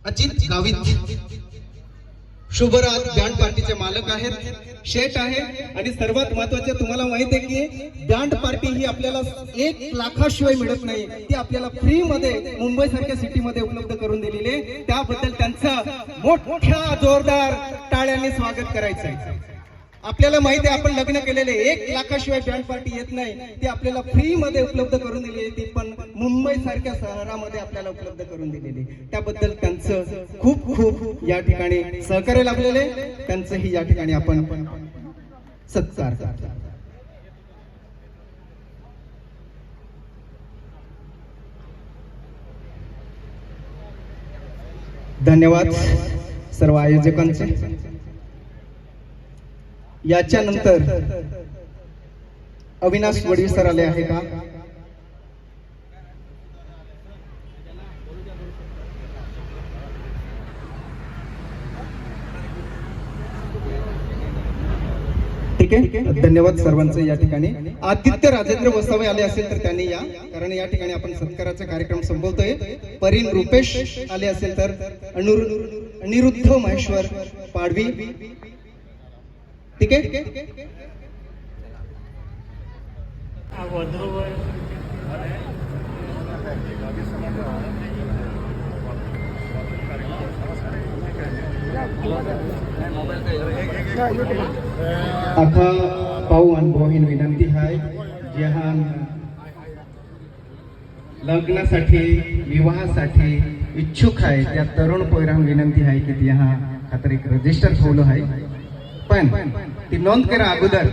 Ajit Gavit Shubhraj band पार्टीचे मालक आहेत, शेठ आहे. आणि सर्वात महत्वाचे तुम्हाला माहित आहे की बँड पार्टी ही आपल्याला 1 लाखाशिवाय मिळत नाही, ती आपल्याला फ्री मध्ये मुंबई सारख्या सिटी मध्ये उपलब्ध करून दिलेली आहे. त्याबद्दल त्यांचं मोठ्या जोरदार टाळ्यांनी स्वागत करायचं आहे. आपल्याला माहिती आहे आपण लग्न केलेले 1 लाखाशिवाय बँड पार्टी येत नाही, ती आपल्याला फ्री मध्ये उपलब्ध करून दिली आहे, ती पण मुंबई सारख्या शहरामध्ये आपल्याला उपलब्ध करून दिलेली. त्याबद्दल त्यांचं खूप खूप या ठिकाणी सहकार्य लाभलेले, त्यांचंही या ठिकाणी आपण सत्कार करतो. धन्यवाद सर्व आयोजकांचे. याच्यानंतर अविनाश वडवी सर आले आहे का? ठीक आहे, धन्यवाद सर्वांचे. या ठिकाणी आदित्य राजेंद्र वसावे आले असेल तर त्यांनी या, कारण या ठिकाणी आपण सत्काराचा कार्यक्रम संपवतोय. परिण रुपेश आले असेल तर अनिरुद्ध महेश्वर पाडवी. ठीक आहे, आखा पाहू अनुभवहीन विनंती आहे, ज्या लग्नासाठी विवाहासाठी इच्छुक आहे त्या तरुण पोरांना विनंती आहे की त्या खातर एक रजिस्टर ठेवलं आहे, पण ती नोंद करा अगोदर.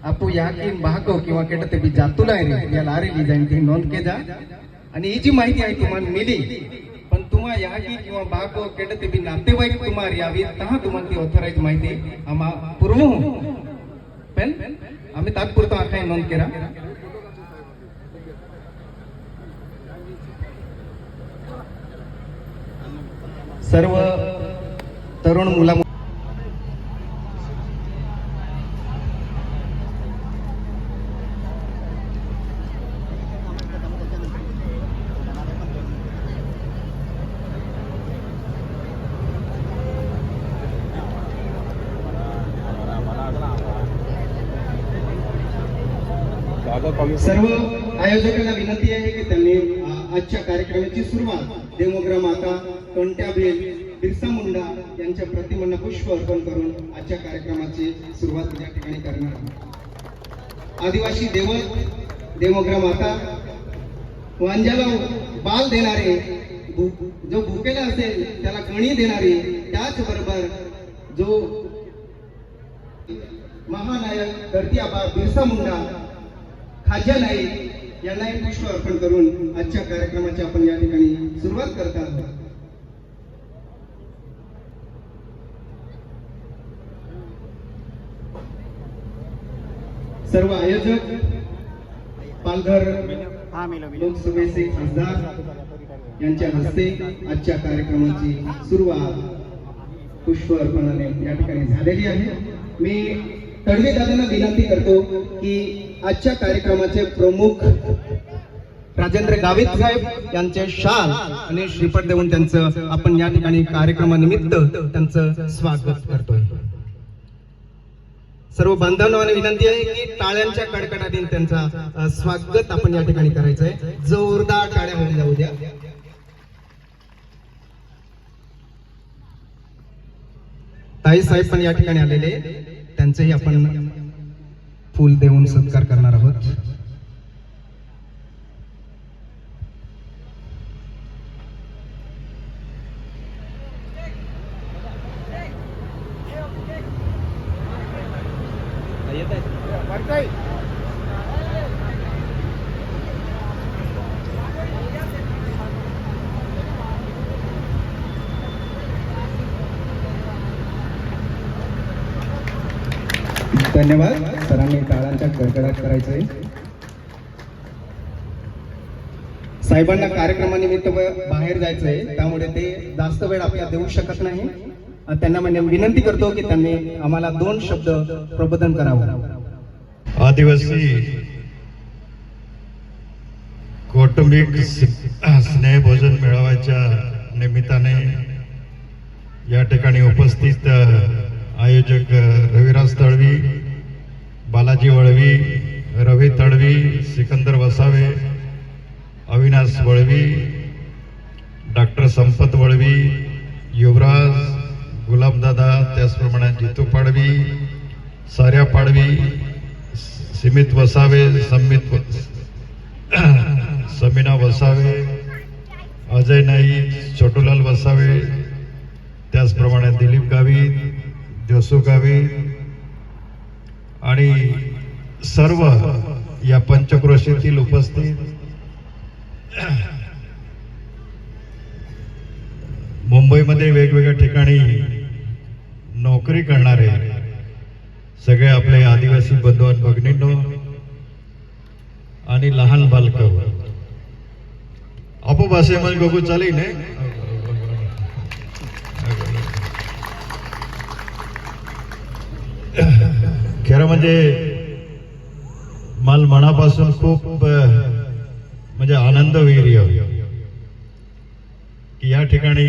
आपू या की भागो किंवा केट ते बी जातुला रे या लारे ली जाईन ती नोंद के जा. आणि ही जी माहिती आहे तुम्हाला मिली, पण तुम्हा या की किंवा भागो केट ते बी नातेवाईक तुम्हाला यावी तहा तुम्हाला ती ऑथराइज माहिती आम्हा पुरवू, पण आम्ही तात्पुरतो आखाय नोंद करा. सर्व तरुण मुला सर्व आयोजकांना विनंती आहे की त्यांनी आजच्या कार्यक्रमाची सुरुवात देवमोगरा माता, कंट्याबेल, बिरसा मुंडा यांच्या प्रतिमांना पुष्प अर्पण करून आजच्या कार्यक्रमाची सुरुवात या ठिकाणी करणार. आदिवासी देवत देवमोगरा माता, वांजाला बाल देणारे, जो भुकेला असेल त्याला कणी देणारी, त्याचबरोबर जो महानायक धरती आबा बिरसा मुंडा खाजा नाईक यांनाही पुष्प अर्पण करून आजच्या कार्यक्रमाची आपण या ठिकाणी सुरुवात करत आहोत. सर्व आयोजक, पालघर लोकसभेचे खासदार यांच्या हस्ते आजच्या कार्यक्रमाची सुरुवात पुष्प अर्पणाने या ठिकाणी झालेली आहे. मी तडवी दादांना विनंती करतो की आजच्या कार्यक्रमाचे प्रमुख राजेंद्र गावित साहेब यांचे शाल आणि श्रीफळ देऊन त्यांचं आपण या ठिकाणी कार्यक्रमानिमित्त त्यांचं स्वागत करतोय. सर्व बांधवांना विनंती आहे की टाळ्यांच्या कडकडाटीने त्यांचा स्वागत आपण या ठिकाणी करायचं आहे. जोरदार टाळ्या होऊन जाऊ द्या. ताई साहेब पण या ठिकाणी आलेले, त्यांचेही आपण फूल देऊन सत्कार करणार आहोत. धन्यवाद. सरांनी टाळ्यांच्या कडकडाट करायचंय. साहेबांना कार्यक्रमानिमित्त बाहेर जायचंय, त्यामुळे ते जास्त वेळ आपल्याला देऊ शकत नाही. त्यांना विनंती करतो की त्यांनी आम्हाला 2 शब्द प्रबोधन करावं. आदिवासी कौटुंबिक स्नेहभोजन मेळाव्याच्या निमित्ताने या ठिकाणी उपस्थित आयोजक रविराज तळवी, बालाजी वळवी, रवी तळवी, सिकंदर वसावे, अविनाश वळवी, डॉक्टर संपत वळवी, युवराज, गुलाबदादा, त्याचप्रमाणे जितू पाडवी, साऱ्या पाडवी, सिमित वसावे, समीना वसावे, अजय नाईक, छोटूलाल वसावे, त्याचप्रमाणे दिलीप गावित, जोसू गावित आणि सर्व या पंचक्रोशीतील उपस्थित मुंबईमध्ये वेगवेगळ्या ठिकाणी नोकरी करणारे सगळे आपले आदिवासी बंधू आणि भगिनींनो आणि लहान बालक आपो भाषेमध्ये बघू चालेल ने खरं म्हणजे मला मनापासून खूप म्हणजे आनंद होईल की या ठिकाणी